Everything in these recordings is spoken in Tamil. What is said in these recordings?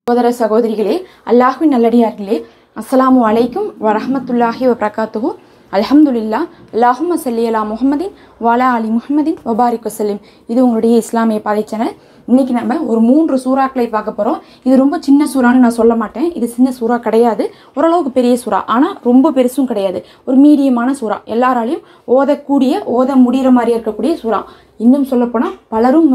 சகோதர சகோதரிகளே, அல்லாஹ்வின் நல்லடியார்களே, அஸ்ஸலாமு அலைக்கும் வரஹ்மத்துல்லாஹி வபரகாத்துஹு. அல்ஹம்துலில்லாஹ். அல்லாஹும்ம ஸல்லி அலா முஹம்மதின் வஅலா ஆலி முஹம்மதின் வபாரிக் வஸல்லிம். இது உங்களுடைய இஸ்லாமிய பாதை சேனல். இன்னைக்கு நம்ம ஒரு 3 சூறாக்களை பார்க்க போகிறோம். இது ரொம்ப சின்ன சூறான்னு நான் சொல்ல மாட்டேன். இது சின்ன சூறா கிடையாது, ஓரளவுக்கு பெரிய சூறா. ஆனால் ரொம்ப பெருசும் கிடையாது, ஒரு மீடியமான சூறா. எல்லாராலையும் ஓத முடிகிற மாதிரி இருக்கக்கூடிய சூறா. இன்னும் சொல்லப்போனால் பலரும்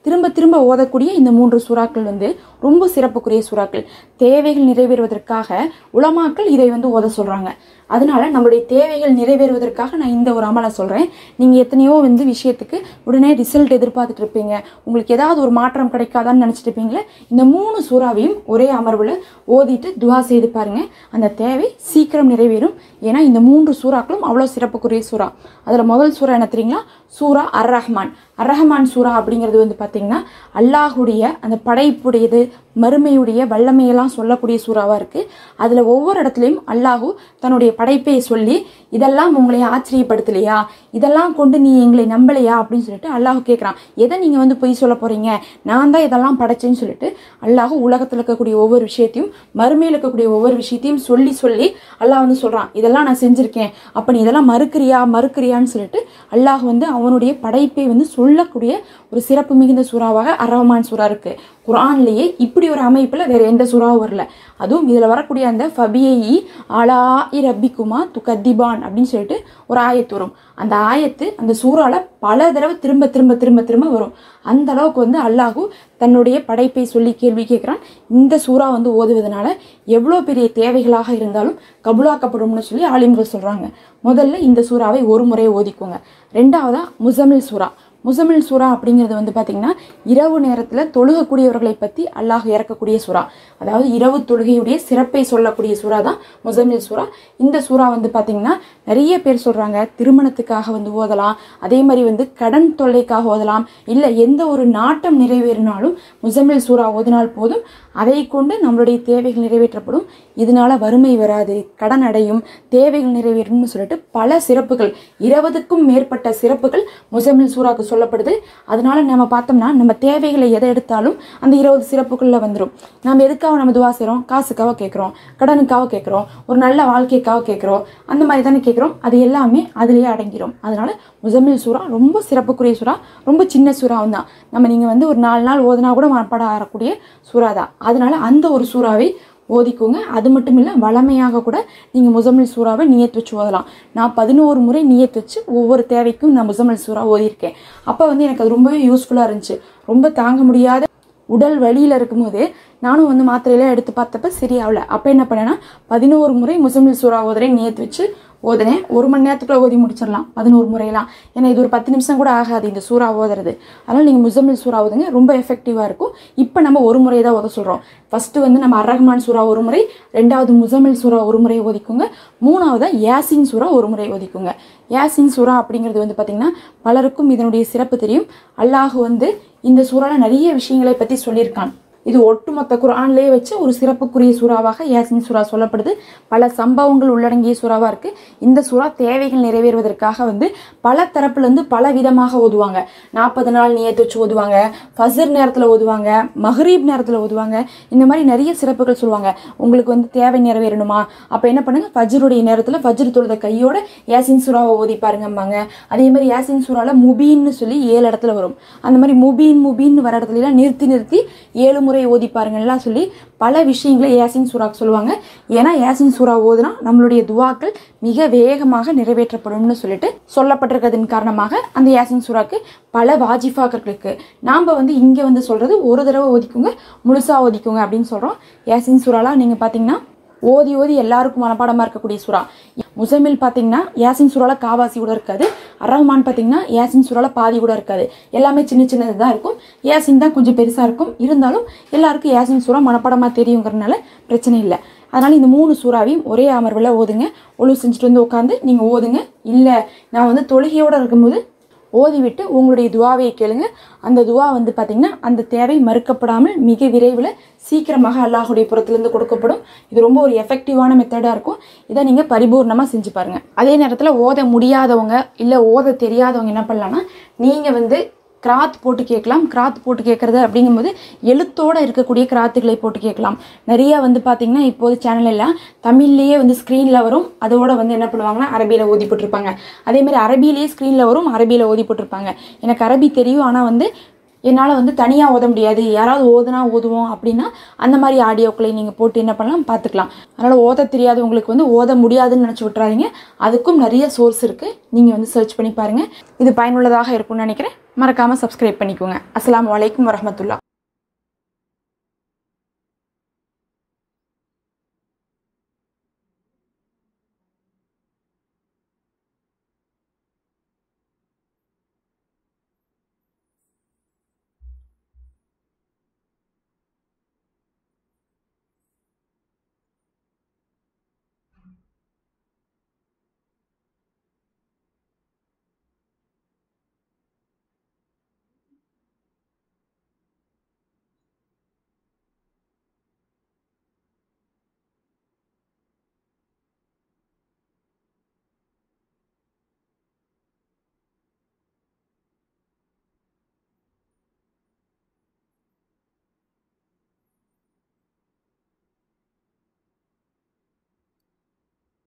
திரும்ப திரும்ப ஓதக்கூடிய இந்த 3 சூறாக்கள் ரொம்ப சிறப்புக்குரிய சூறாக்கள். தேவைகள் நிறைவேறுவதற்காக உலமாக்கள் இதை ஓத சொல்கிறாங்க. அதனால நம்மளுடைய தேவைகள் நிறைவேறுவதற்காக நான் இந்த ஒரு அமலை சொல்கிறேன். நீங்கள் எத்தனையோ விஷயத்துக்கு உடனே ரிசல்ட் எதிர்பார்த்துட்டு இருப்பீங்க. உங்களுக்கு ஏதாவது ஒரு மாற்றம் கிடைக்காதான்னு நினச்சிட்டு இருப்பீங்களே. இந்த 3 சூறாவையும் ஒரே அமர்வில் ஓதிட்டு துவா செய்து பாருங்க, அந்த தேவை சீக்கிரம் நிறைவேறும். ஏன்னா இந்த 3 சூறாக்களும் அவ்வளோ சிறப்புக்குரிய சூறா. அதில் முதல் சூறா என்ன தெரியுங்களா? சூரா அர் ரஹ்மான். அர் ரஹ்மான் சூறா அப்படிங்கிறது பார்த்தீங்கன்னா அல்லாஹுடைய அந்த படைப்புடையது, மறுமையுடைய வல்லமையெல்லாம் சொல்லக்கூடிய சூறாவாக இருக்குது. அதில் ஒவ்வொரு இடத்துலையும் அல்லாஹு தன்னுடைய படைப்பை சொல்லி, இதெல்லாம் உங்களை ஆச்சரியப்படுத்தலையா, இதெல்லாம் கொண்டு நீ எங்களை நம்பலையா அப்படின்னு சொல்லிட்டு அல்லாஹு கேட்குறான். எதை நீங்கள் பொய் சொல்ல போகிறீங்க, நான் தான் இதெல்லாம் படைச்சேன்னு சொல்லிட்டு அல்லாஹு உலகத்தில் இருக்கக்கூடிய ஒவ்வொரு விஷயத்தையும், மறுமையில் இருக்கக்கூடிய ஒவ்வொரு விஷயத்தையும் சொல்லி சொல்லி அல்லாஹ் சொல்கிறான், இதெல்லாம் நான் செஞ்சுருக்கேன், அப்போ நீ இதெல்லாம் மறுக்கிறியான்னு சொல்லிட்டு அல்லாஹ் அவனுடைய படைப்பை சொல்லக்கூடிய ஒரு சிறப்பு மிகுந்த சூறாவாக அர் ரஹ்மான் சூறா இருக்கு. குர்ஆன்லேயே இப்படி ஒரு அமைப்பில் வேற எந்த சூறாவும் வரல. அதுவும் இதில் வரக்கூடிய அந்த ஃபபியை ஆலா ரப்பிக்குமா துகத்திபான் அப்படின்னு சொல்லிட்டு ஒரு ஆயத்து வரும். அந்த ஆயத்து அந்த சூறால பல தடவை திரும்ப திரும்ப திரும்ப திரும்ப வரும். அந்த அளவுக்கு அல்லாஹு தன்னுடைய படைப்பை சொல்லி கேள்வி கேட்குறான். இந்த சூறா ஓதுவதனால எவ்வளோ பெரிய தேவைகளாக இருந்தாலும் கபுலாக்கப்படும்னு சொல்லி ஆலிம்கள் சொல்கிறாங்க. முதல்ல இந்த சூறாவை ஒரு முறை ஓதிக்கோங்க. ரெண்டாவதா முஸம்மில் சூறா. முஸம்மில் சூறா அப்படிங்கிறது பார்த்தீங்கன்னா இரவு நேரத்தில் தொழுகக்கூடியவர்களை பற்றி அல்லாஹ் இறக்கக்கூடிய சூறா. அதாவது இரவு தொழுகையுடைய சிறப்பை சொல்லக்கூடிய சூறா தான் முஸம்மில் சூறா. இந்த சூறா பார்த்தீங்கன்னா நிறைய பேர் சொல்கிறாங்க திருமணத்துக்காக ஓதலாம், அதே மாதிரி கடன் தொல்லைக்காக ஓதலாம், இல்லை எந்த ஒரு நாட்டம் நிறைவேறினாலும் முஸம்மில் சூறா ஓதினால் போதும், அதை கொண்டு நம்மளுடைய தேவைகள் நிறைவேற்றப்படும். இதனால வறுமை வராது, கடன் அடையும், தேவைகள் நிறைவேறும்னு சொல்லிட்டு பல சிறப்புகள், 20க்கும் மேற்பட்ட சிறப்புகள் முஸம்மில் சூறாக்கு சொல்லப்படுது. அதனால நம்ம பார்த்தோம்னா நம்ம தேவைகளை எதை எடுத்தாலும் அந்த 20 சிறப்புகளில் வந்துடும். நம்ம எதுக்காக நம்ம துவா செய்கிறோம்? காசுக்காக கேட்குறோம், கடனுக்காக கேட்குறோம், ஒரு நல்ல வாழ்க்கைக்காக கேட்குறோம், அந்த மாதிரி தானே கேட்குறோம். அது எல்லாமே அதிலேயே அடங்கிடும். அதனால முஸம்மில் சூறா ரொம்ப சிறப்புக்குரிய சூறா, ரொம்ப சின்ன சூறாவும் தான். நீங்கள் ஒரு 4 நாள் ஓதினா கூட மனப்பாட ஆகக்கூடிய சூறா தான். அதனால அந்த ஒரு சூறாவை ஓதிக்கோங்க. அது மட்டும் இல்லை, வளமையாக கூட நீங்கள் முஸம்மில் சூறாவை நியத் வச்சு ஓதலாம். நான் 11 முறை நியத் வச்சு ஒவ்வொரு தேவைக்கும் நான் முஸம்மில் சூறா ஓதியிருக்கேன். அப்போ எனக்கு அது ரொம்பவே யூஸ்ஃபுல்லாக இருந்துச்சு. ரொம்ப தாங்க முடியாத உடல் வலியில் இருக்கும்போது நானும் மாத்திரையெல்லாம் எடுத்து பார்த்தப்ப சரியாகல. அப்போ என்ன பண்ணேன்னா 11 முறை முஸம்மில் சூறா ஓதுறேன் நியத் வச்சு ஓதுனேன். 1 மணி நேரத்துக்குள்ள ஓதி முடிச்சிடலாம் 11 முறையெல்லாம். ஏன்னா இது ஒரு 10 நிமிஷம் கூட ஆகாது இந்த சூறா ஓதுறது. அதனால் நீங்கள் முஸம்மில் சூறா ஓதுங்க, ரொம்ப எஃபெக்டிவாக இருக்கும். இப்போ நம்ம ஒரு முறை தான் ஓத சொல்கிறோம். ஃபஸ்ட்டு நம்ம அர் ரஹ்மான் சூறா ஒரு முறை, ரெண்டாவது முஸம்மில் சூறா ஒரு முறை ஓதிக்கோங்க, மூணாவது யாசின் சூறா ஒரு முறை ஓதிக்கோங்க. யாசின் சூறா அப்படிங்கிறது பார்த்தீங்கன்னா பலருக்கும் இதனுடைய சிறப்பு தெரியும். அல்லாஹ் இந்த சூறால நிறைய விஷயங்களை பற்றி சொல்லியிருக்கான். இது ஒட்டுமொத்த குர்ஆன்லேயே வச்சு ஒரு சிறப்புக்குரிய சூறாவாக யாசின் சூறா சொல்லப்படுது. பல சம்பவங்கள் உள்ளடங்கிய சூறாவாக இருக்குது. இந்த சூறா தேவைகள் நிறைவேறுவதற்காக பல தரப்புலேருந்து பல விதமாக ஓதுவாங்க. 40 நாள் நியத்து வச்சு ஓதுவாங்க, ஃபஜ்ர் நேரத்தில் ஓதுவாங்க, மஹ்ரீப் நேரத்தில் ஓதுவாங்க. இந்த மாதிரி நிறைய சிறப்புகள் சொல்லுவாங்க. உங்களுக்கு தேவை நிறைவேறணுமா, அப்போ என்ன பண்ணுங்க, ஃபஜ்ருடைய நேரத்தில் ஃபஜ்ர் தொழுத கையோட யாசின் சூறாவை ஓதி பாருங்கம்பாங்க. அதே மாதிரி யாசின் சூறாவில் முபீன்னு சொல்லி 7 இடத்துல வரும். அந்த மாதிரி முபீன் வர இடத்துலலாம் நிறுத்தி 7 முறை ஓதி பாருங்கள்லாம் சொல்லி பல விஷயங்களை யாசின் சூறாக்கு சொல்லுவாங்க. ஏன்னா யாசின் சூறா ஓதுனா நம்மளுடைய துவாக்கள் மிக வேகமாக நிறைவேற்றப்படும்னு சொல்லிட்டு சொல்லப்பட்டிருக்கிறதின் காரணமாக அந்த யாசின் சூறாக்கு பல வாஜிஃபாக்கள் இருக்கு. நாம் இங்கே சொல்றது ஒரு தடவை ஓதிக்குங்க, முழுசா ஓதிக்குங்க அப்படின்னு சொல்றோம். யாசின் சூறாலாம் நீங்க பாத்தீங்கன்னா ஓதி எல்லாருக்கும் மனப்பாடமாக இருக்கக்கூடிய சூறா. முஸம்மில் பார்த்தீங்கன்னா யாசின் சூறால காவாசி கூட இருக்காது. அர் ரஹ்மான் பார்த்தீங்கன்னா யாசின் சூறால பாதி கூட இருக்காது. எல்லாமே சின்னது தான் இருக்கும். யாசின் தான் கொஞ்சம் பெருசாக இருக்கும். இருந்தாலும் எல்லாருக்கும் யாசின் சூறா மனப்பாடமாக தெரியுங்கிறதுனால பிரச்சனை இல்லை. அதனால் இந்த 3 சூறாவையும் ஒரே அமர்வில் ஓதுங்க. ஒழு செஞ்சுட்டு உட்காந்து நீங்கள் ஓதுங்க. இல்லை நான் தொழுகையோடு இருக்கும்போது ஓதிவிட்டு உங்களுடைய துவாவை கேளுங்க. அந்த துவா பார்த்தீங்கன்னா அந்த தேவை மறுக்கப்படாமல் மிக விரைவில் சீக்கிரமாக அல்லாஹுடைய புறத்திலிருந்து கொடுக்கப்படும். இது ரொம்ப ஒரு எஃபெக்டிவான மெத்தடாக இருக்கும். இதை நீங்கள் பரிபூர்ணமாக செஞ்சு பாருங்கள். அதே நேரத்தில் ஓத முடியாதவங்க இல்லை ஓத தெரியாதவங்க என்ன பண்ணலான்னா, நீங்கள் கிராத் போட்டு கேட்கலாம். கிராத் போட்டு கேட்குறது அப்படிங்கும்போது எழுத்தோடு இருக்கக்கூடிய கிராத்துகளை போட்டு கேட்கலாம். நிறைய வந்து பார்த்திங்கன்னா இப்போது சேனல் எல்லாம் தமிழ்லேயே வந்து ஸ்க்ரீனில் வரும், அதோட வந்து என்ன பண்ணுவாங்கன்னா அரபியில் ஓதி போட்டிருப்பாங்க. அதேமாதிரி அரபிலேயே ஸ்க்ரீனில் வரும், அரபியில் ஓதி போட்டிருப்பாங்க. எனக்கு அரபி தெரியும், ஆனால் வந்து என்னால் வந்து தனியாக ஓத முடியாது, யாராவது ஓதுனா ஓதுவோம் அப்படின்னா அந்த மாதிரி ஆடியோக்களை நீங்கள் போட்டு என்ன பண்ணலாம் பார்த்துக்கலாம். அதனால் ஓத தெரியாதவங்களுக்கு வந்து ஓத முடியாதுன்னு நினச்சி விட்றாதீங்க. அதுக்கும் நிறைய சோர்ஸ் இருக்குது, நீங்கள் வந்து சர்ச் பண்ணி பாருங்கள். இது பயனுள்ளதாக இருக்கும்னு நினைக்கிறேன். மறக்காமல் சப்ஸ்கிரைப் பண்ணிக்கோங்க. அஸ்ஸலாமு அலைக்கும் வரஹ்மத்துல்லாஹ்.